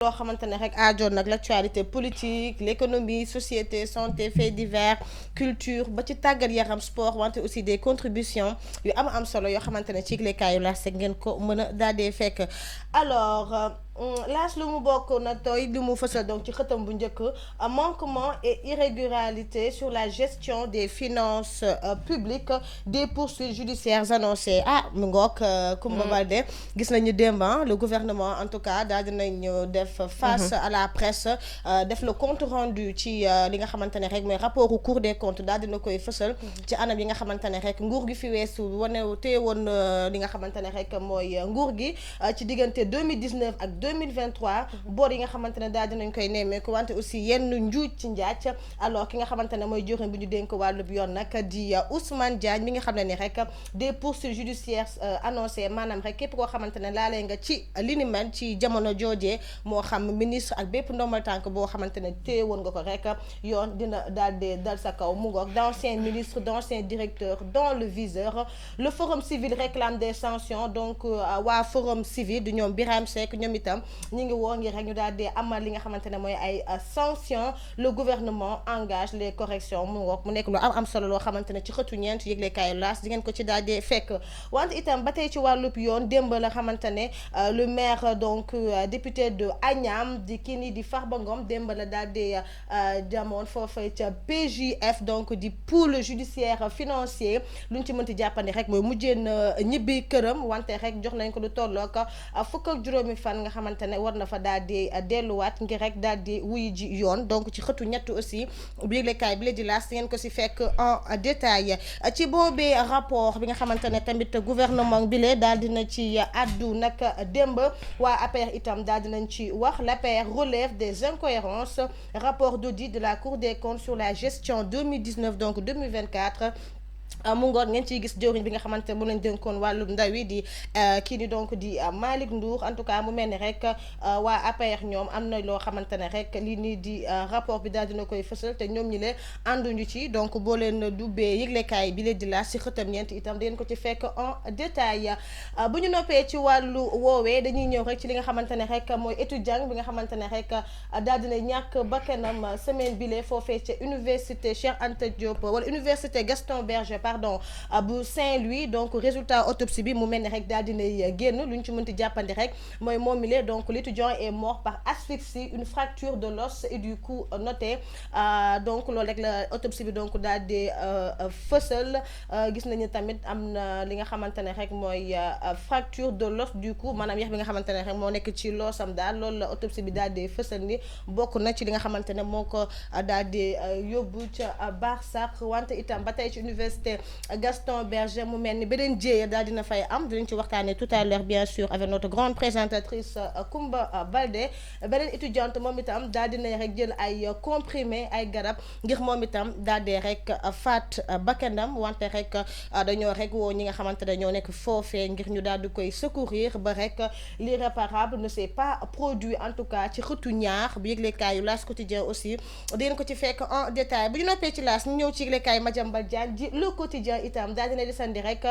loo xamante ne rek aajoon nag l'actualité politique l'économie société santé faits divers culture ba ci tàggat yaram sport wante aussi des contributions yu am solo yoo xamante ne ci yëglekaayu laas ngeen ko mën a daal di fekk alors laas lu mu bokk na tooy lu mu fësal donc ci xëtam bu njëkk manquement et irrégularité sur la gestion des finances publiques des poursuites judiciaires annoncées mu ngoog Coumba Baldé gis nañu démb le gouvernement en tout cas daal dinañ def face à la presse def le compte rendu ci li nga xamante ne rek mooy rapport au Cour des comptes daal dina koy fësal ci anam yi nga xamante ne rek nguur gi fi weesu wane téye woon li nga xamante ne rek mooy nguur gi ci diggante 2019 ak 2023 boor yi nga xamante ne daal dinañ koy nemmeeku wante aussi yenn njuuj ci njaaj alors ki nga xamante ne mooy joxin bi ñu dénk wàllub yoon nag di Ousmane Diagne mi nga xam ne ni rek des poursuites judiciaires annoncées maanaam rek képp koo xamante ne laalee nga ci li ni mel ci jamono joojee moo xam ministre ak bépp ndombal tànk boo xamante ne téye woon nga ko rek yoon dina daal di dal sa kaw mu ngoog d'anciens ministres d'anciens directeurs dans le viseur le forum civil réclame des sanctions donc waa forum civil du ñoom Birame Seck ñoom itam ñi ngi woo ngir rek ñu daal di amal li nga xamante ne mooy ay sanctions le gouvernement engage les corrections mu ngoog mu nekk lu am solo loo xamante ne ci xëtu ñeent yëglekaayu laas di ngeen ko ci daal di fekk wante itam ba tey ci wàllub yoon démb la xamante ne le maire donc député de Agnam di kii nii di Farba Ngom démb la daal di jamoon foofu ca PJF donc di pôle judiciaire financier lu ñu ci mënti jàppandi rek mooy mujjeen ñibbi këram wante rek jox nañ ko lu tollook fukk ak juróomi fan nga xamante ne war na fa daal di delluwaat ngir rek daal di wuy ji yoon donc ci xëtu ñett aussi bi yëglekaay bi la di laas ngeen ko si fekk en détail ci boobee rapport bi nga xamante ne tamit gouvernement bi lee daal dina ci addu nag démb waa APR itam daal dinañ ci wax l'APR relève des incohérences rapport d'audit de la Cour des comptes sur la gestion 2019 donc 2024 mu ngoon ngeen ciy gis jëwriñ bi nga xamante mu lañ dénkoon wàllum ndaw yi di kii ni donc di Malick Ndour en tout cas mu mel ni rek waa APR ñoom am na loo xamante ne rek lii nii di rapport bi daal dina koy fësal te ñoom ñi leen ànduñu ci donc boo leen dubbee yëglekaay bi leen di laas si xëtam ñeent itam dangeen ko ci fekk en détail bu ñu noppee ci wàllu woowee dañuy ñëw rek ci li nga xamante ne rek mooy étudiant bi nga xamante ne rek daal dina ñàkk bakkanam semaine bi lee foofee ca université Cheikh Anta Diop wala université Gaston Berger pardon bu Saint-Louis donc résultat autopsie bi mu mel ni rek daal dinay génn lu ñu ci mënti jàppandi rek mooy moom mi donc l'étudiant est mort par asphyxie une fracture de l'os et du cou noté donc loolu rek la autopsie bi donc daal di fësal gis nañu tamit am na li nga xamante ne rek mooy fracture de l'os du cou maanaam yax bi nga xamante ne rek moo nekk ci loosam daal loolu la autopsie bi daal di fësal ni bokk na ci li nga xamante ne moo ko daal di yóbbu ca Barsaq wante itam ba tey ci université Gaston Berger mu mel ni beneen jéeya daal dina fay am dinañ ci waxtaanee tout à l'heure bien sûr avec notre grande présentatrice Coumba Baldé beneen étudiante moom itam daal dina rek jël ay comprimé ay garab ngir moom itam daal di rek faat bakkanam wante rek dañoo rek woo ñi nga xamante ne ñoo nekk foofee ngir ñu daal di koy secourir ba rek l'irréparable ne s'est pas produit en tout cas ci xëtu ñaar bu yëglekaayu L'As Quotidien aussi dinañ ko ci fekk en détail bu ñu noppee ci L'As ñu ñëw ci yëglekaayu Madiambal Diagne di Le Quotidien itam daal dina desandi rek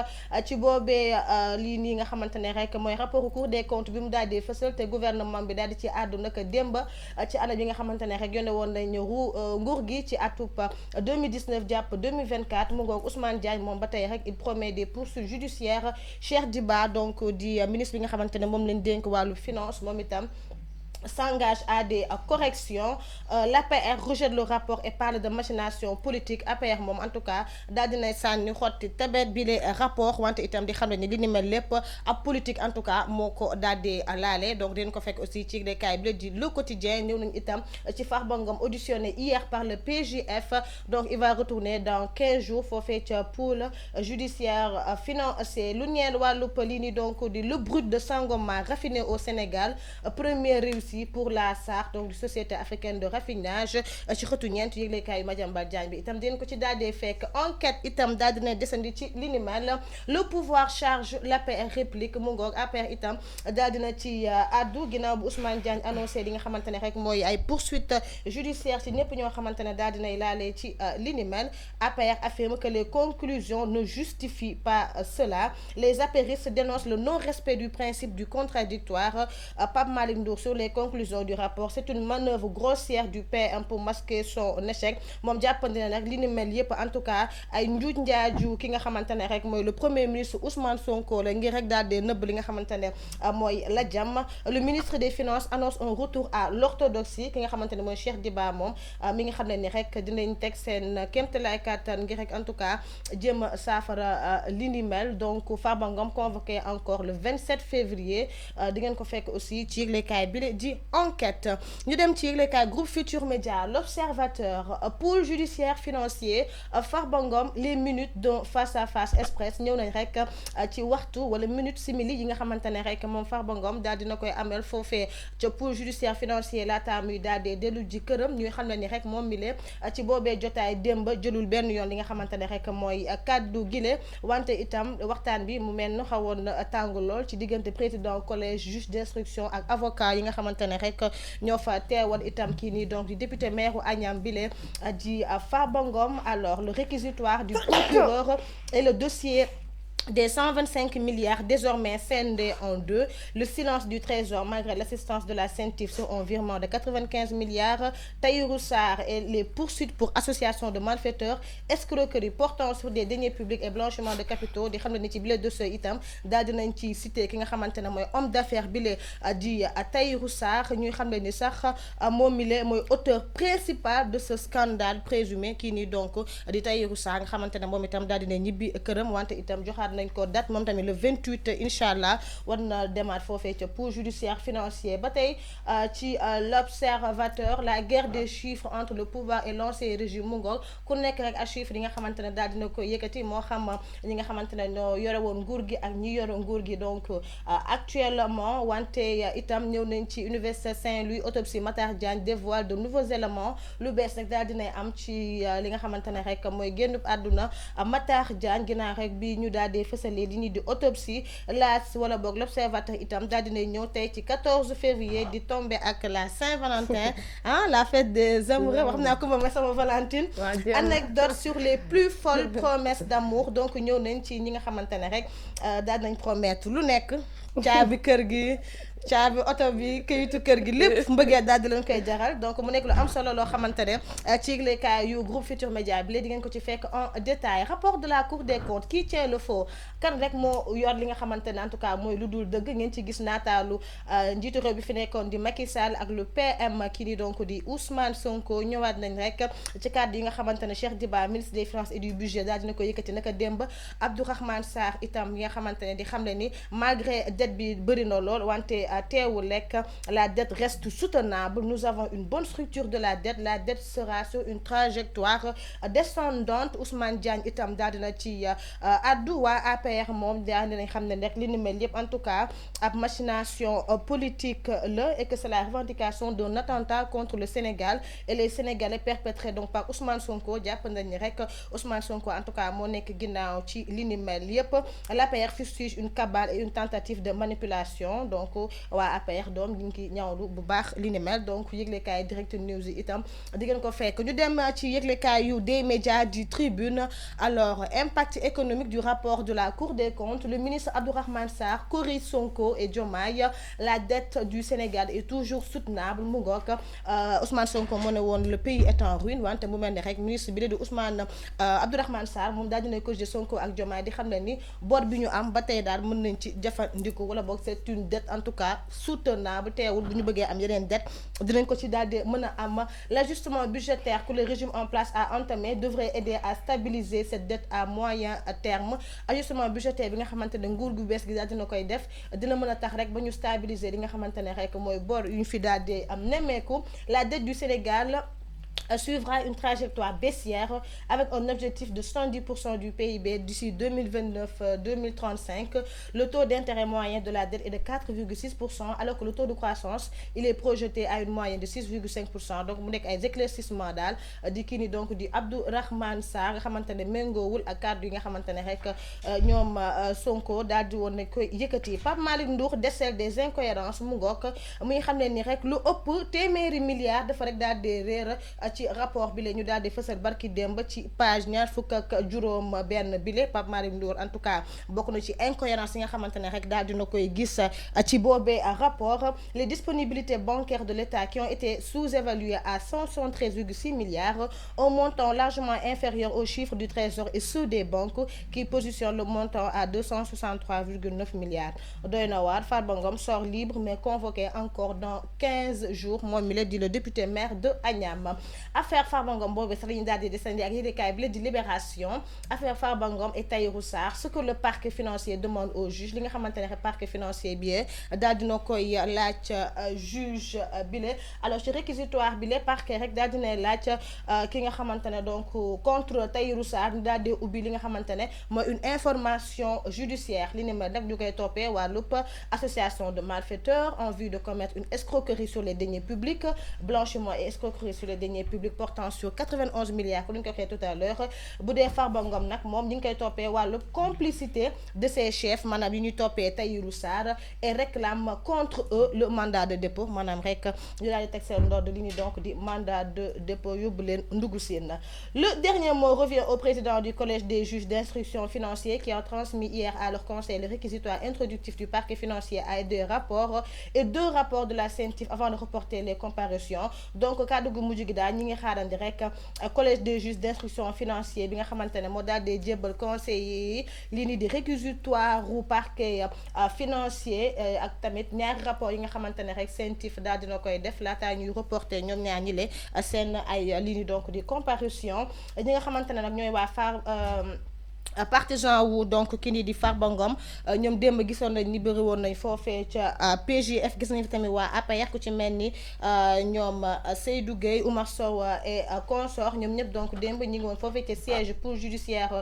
ci boobee lii nii nga xamante ne rek mooy rapport au Cour des comptes bi mu daal di fësal te gouvernement bi daal di ci àddu nag démb ci anam yi nga xamante ne rek yónnee woon nañu nguur gi ci atub 2019 jàpp 2024 mu ngoog Ousmane Diagne moom ba tey rek il promet des poursuites judiciaires Cheikh Diba donc di ministre bi nga xamante ne moom lañ dénk wàllu finance moom itam s'engage à des corrections l'APR rejette le rapport et parle de machination politique APR moom en tout cas daal dinay sànni xotti tabet bi le rapport wante itam di xam ne ni li ni mel lépp ab politique en tout cas moo ko daal di laale donc dinañ ko fekk aussi ci yëglekaay bi la di Le Quotidien ñëw nañ itam ci Farba Ngom auditionné hier par le PJF donc il va retourner dans 15 jours foofee ca pôle judiciaire financier lu ñeel wàllub lii ni donc di le brut de Sangomar raffiné au Sénégal première réussite pour la SAR donc société africaine de raffinage ci xëtu ñeent yëglekaayu Madiambal Diagne bi itam dinañ ko ci daal di fekk enquête itam daal dina desandi ci li ni mel le pouvoir charge l'APR réplique mu ngoog APR itam daal dina ci addu ginnaaw bu Ousmane Diagne annoncé li nga xamante ne rek mooy ay poursuites judiciaires ci ñëpp ñoo xamante ne daal dinay laalee ci li ni mel APR affirme que les conclusions ne justifient pas cela les apéristes dénoncent le non-respect du principe du contradictoire Pape Malick Ndour sur les conclusions du rapport c'est une manœuvre grossière du PM pour masquer son échec moom jàppandi na nag li ni mel yëpp en tout cas ay njuuj njaaju ki nga xamante ne rek mooy le premier ministre Ousmane Sonko la ngir rek daal di nëbb li nga xamante ne mooy la jàmm. Le ministre des finances annonce un retour à l'orthodoxie ki nga xamante ne mooy Cheikh Diba moom mi nga xam ne ni rek dinañ teg seen kéemtalaay kàttan ngir rek en tout cas jéem a saafara li ni mel. Donc Farba Ngom convoqué encore le 27 février di ngeen ko fekk aussi ci yëglekaay bi di enquête. ñu dem ci yëglekaay groupe Futur Média l'Observateur pôle judiciaire financier Farba Ngom les minutes d'un face à face express ñëw nañ rek ci waxtu wala minute simili yi nga xamante ne rek moom Farba Ngom daal dina koy amel foofee ca pôle judiciaire financier laata muy daal di dellu ji këram ñuy xam ne ni rek moom mi lee ci boobee jotaay démb jëlul benn yoon li nga xamante ne rek mooy kàddu gile wante itam waxtaan bi mu mel ni xawoon tàng lool ci diggante président collège juge d'instruction ak avocat yi nga xamante ne rek ñoo fa teewal itam kii nii donc di député maire Agnam bile di Farba Ngom. Alors le réquisitoire du procureur et le dossier des 125 milliards désormais scindés en deux, le silence du trésor malgré l'assistance de la CENTIF sur un virement de 95 milliards, Tahirou Sarr et les poursuites pour association de malfaiteurs, escroquerie portant sur des deniers publics et blanchiment de capitaux di xam ne ni ci bile dossier itam daal dinañ ci cité ki nga xamante ne mooy homme d'affaires bile di Tahirou Sarr ñuy xam ne ni sax moom mi le mooy auteur principal de ce scandale présumé kii nii donc di Tahirou Sarr nga xamante ne moom itam daal dina ñibbi këram wante itam joxaat nañ ko date moom tamit le 28 incha allah war na demaat foofee ca pôle judiciaire financier ba tey ci l'Observateur la guerre des chiffres entre le pouvoir et l'ancien régime mu ngoog ku nekk rek ak chiffres yi nga xamante ne daal dina ko yëkkati moo xam ñi nga xamante ne ñoo yore woon nguur gi ak ñi yore nguur gi donc actuellement wante itam ñëw nañ ci Université Saint-Louis autopsie Matar Diagne dévoile de nouveaux éléments lu bees nag daal dinay am ci li nga xamante ne rek mooy génnub àdduna Matar Diagne ginnaaw rek bi ñu daal di fësalee li ñuy di autopsie laas wala boog l'Observateur itam daal dinay ñëw tey ci 14 février di tombé ak la Saint-Valentin la fête des amoureux wax naa ko moom sama Valentine anecdote sur les plus folles promesses d'amour donc ñëw nañ ci ñi nga xamante ne rek daal nañ promettre lu nekk caabi kër gi caabi oto bi këyitu kër gi lépp mbëggee daal di leen koy jaral donc mu nekk lu am solo loo xamante ne ci yëglekaay yu groupe Futur Média bi léegi di ngeen ko ci fekk en détail rapport de la Cour des comptes qui tient le faux kan rek moo yor li nga xamante ne en tout cas mooy lu dul dëgg ngeen ci gis naataalu njiitu réew bi fi nekkoon di Macky Sall ak le PM kii di donc di Ousmane Sonko ñëwaat nañ rek ci kàddu yi nga xamante ne Cheikh Diba ministre des finances et du budget daal dina ko yëkkati naka démb Abdourahmane Sarr itam yi nga xamante ne di xam ne ni malgré dette bi bëri na lool wante teewul lekk la dette reste soutenable nous avons une bonne structure de la dette sera sur une trajectoire descendante Ousmane Diagne itam daal dina ci addu waa APR moom daal dinañ xam ne rek li ni mel yëpp en tout cas ab machination politique la et que c'est la revendication d'un attentat contre le Sénégal et les Sénégalais perpétrés donc par Ousmane Sonko jàpp nañ ni rek Ousmane Sonko en tout cas moo nekk ginnaaw ci li ni mel yëpp l'APR fustige une cabale et une tentative de manipulation donc waa APR doom ñu ngi ñaawlu bu baax li ni mel donc yëglekaay direct news yi itam di ngeen ko fekk ñu dem ci yëglekaay yu des médias du Tribune. Alors impact économique du rapport de la Cour des comptes le ministre Abdourahmane Sarr corrige Sonko et Diomaye la dette du Sénégal est toujours soutenable mu ngoog Ousmane Sonko moo ne woon le pays est en ruine wante mu mel ne rek ministre bi di Ousmane Abdourahmane Sarr moom daal dina corriger Sonko ak Diomaye di xam ne ni bor bi ñu am ba tey daal mën nañ ci jëfandiku wala boog c'est une dette en tout cas soutenable teewul bu ñu bëggee am yeneen dette dinañ ko ci daal di mën a am l'ajustement budgétaire que le régime en place a entamé devrait aider à stabiliser cette dette à moyen terme ajustement budgétaire bi nga xamante ne nguur gu bees gi daal dina koy def dina mën a tax rek ba ñu stabiliser li nga xamante ne rek mooy bor yu ñu fi daal di am nemmeeku la dette du Sénégal suivra une trajectoire baissière avec un objectif de 110% du PIB d'ici 2029-2035. Le taux d'intérêt moyen de la dette est de 4,6% alors que le taux de croissance il est projeté à une moyenne de 6,5%. donc mu nekk ay éclaircissement daal di kii ni donc di Abdourahmane Sarr nga xamante ne méngoowul ak kàddu yi nga xamante ne rek ñoom Sonko daal di woon ne koy yëkkati. Pape Malick Ndour décèle des incohérences mu ngoog muy xam ne ni rek lu ëpp téeméeri milliards dafa rek daal di réer ci rapport bi la ñu daal di fësal barki démb ci page ñaar fukk ak juróom benn bile Pape Malick Ndour en tout cas bokk na ci incohérence yi nga xamante ne rek daal dina koy gis ci boobee rapport. Les disponibilités bancaires de l'État qui ont été sous-évaluées à 173,6 milliards, un montant largement inférieur aux chiffres du Trésor et ceux des banques qui positionnent le montant à 263,9 milliards. Doy na waar, Farba Ngom sort libre mais convoqué encore dans 15 jours moom mi la di le député maire de Agnam. Affaire Farba Ngom boobu sax la ñu daal di desandi ak yéenekaay bi la di Libération. Affaire Farba Ngom et Tahirou Sarr, ce que le parquet financier demande au juge li nga xamante ne parquet financier bi daal dina koy laaj juge bile. Alors ci réquisitoire bile parquet rek daal dina laaj ki nga xamante ne donc contre Tahirou Sarr ñu daal di ubbi li nga xamante ne mooy une information judiciaire li ni mel nag ñu koy toppee wàllub association de malfaiteurs en vue de commettre une escroquerie sur les deniers publics, blanchiment et escroquerie sur les deniers publics portant sur 91 milliards comme ni ñu ko waxee tout à l'heure. Bu dee Farba Ngom nag moom ñu ngi koy toppee wàllub complicité de ses chefs maanaam yi ñuy toppee Tahirou Sarr et réclame contre eux le mandat de dépôt maanaam rek ñu daal di teg seen ndodd li ñu donc di mandat de dépôt yóbbu leen ndugg seen. Le dernier mot revient au président du collège des juges d'instruction financiers qui a transmis hier à leur conseil le réquisitoire introductif du parquet financier à des rapports et 2 rapports de la CENTIF avant de reporter les comparutions. Donc kàddu gu mujj gi daal ñi ngi xaarandi rek collège des juges d'instruction financiers bi nga xamante ne moo daal di jébbal conseillers yi lii ni di réquisitoire u parquet financier ak tamit ñaari rapport yi nga xamante ne rek CENTIF daal dina koy def laataa ñuy reporter ñoom ñaar ñi le seen ay lii ni donc di comparution ñi nga xamante ne nag ñooy waa partisan wu donc kii nii di Farba Ngom ñoom démb gisoon nañ ni bëri woon nañ foofee ca PJF gis nañ fi tamit waa APR ku ci mel ni ñoom Seydou Gueye Oumar Sow et consort ñoom ñëpp donc démb ñi ngi woon foofee ca siège pour judiciaire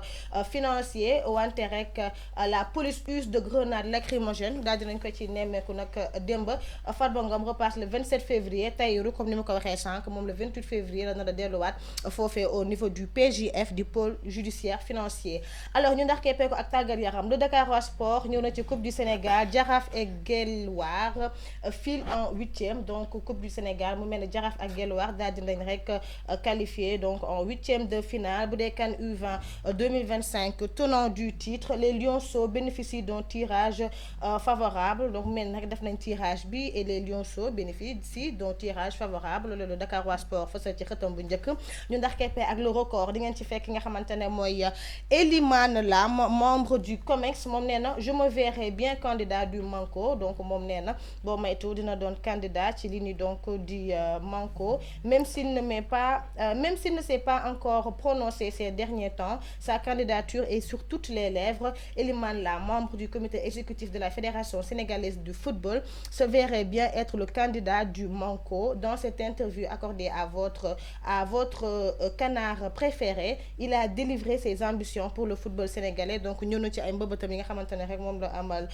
financier wante rek la police use de grenades lacrymogènes daal dinañ ko ci nemmeeku nag démb. Farba Ngom repasse le 27 février Tahirou comme ni ma ko waxee sànq moom le 28 février la nar a delluwaat foofee au niveau du PJF du pôle judiciaire financier. Alors ñu ndax keppee ko ak tàggat yaram le Dakarois Sport ñëw na ci Coupe du Sénégal Jaraaf et Guelwaar file en 8e donc Coupe du Sénégal mu mel ne Jaraaf ak Guelwaar daal di nañ rek qualifié donc en 8e de finale bu dee CAN U20 2025 tenant du titre les Lionceaux bénéficient d'un tirage favorable donc mel nag def nañ tirage bi et les Lionceaux bénéficient d'un tirage favorable loolu Dakarois Sport fësal ci xëtam bu njëkk ñu ndax keppee ak le record di ngeen ci fekk nga xamante ne mooy Elimane Lam membre du COMEX moom nee na je me verrai bien candidat du Manko donc moom nee na boo maytu dina doon candidat ci li ni donc di Manko même s'il ne s'est pas encore prononcé ces derniers temps sa candidature est sur toutes les lèvres. Elimane Lam membre du comité exécutif de la Fédération sénégalaise du football se verrait bien être le candidat du Manko. Dans cette interview accordée à votre canard préféré il a délivré ses ambitions pour le football sénégalais donc ñëw na ci ay mbëbëtam yi nga xamante ne rek moom la amal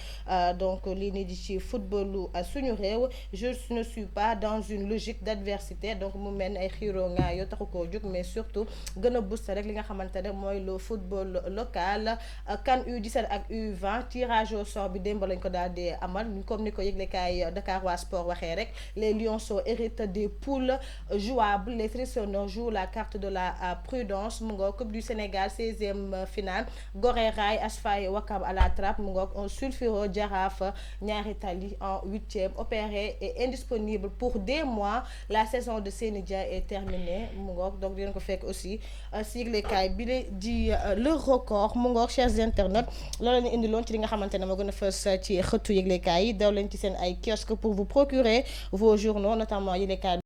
donc lii nii di ci footballu suñu réew. Je ne suis pas dans une logique d'adversité donc mu mel ni ay xiiroo nga yoo taxu koo jóg mais surtout gën a booster rek li nga xamante ne mooy le football local. CAN U17 ak U20 tirage au sort bi démb lañ ko daal di amal comme ni ko yëglekaay Dakarois Sport waxee rek les Lionceaux héritent des poules jouables. Les Frissonneurs jouent la carte de la prudence mu nga Coupe du Sénégal 16e finale Gorée Rail Asfaw Ouakam à la trappe mu ngoog un sulfureux Jaraaf Ñaari Tali en 8e opéré et indisponible pour des mois. La saison de Seny Dia est terminée mu ngoog donc dinañ ko fekk aussi si yëglekaay bi la di le record mu ngoog chers internautes loolu la ñu indiloon ci li nga xamante ne moo gën a fës ci xëtu yëglekaay yi daw leen ci seen ay kiosque pour vous procurer vos journaux notamment yëglekaay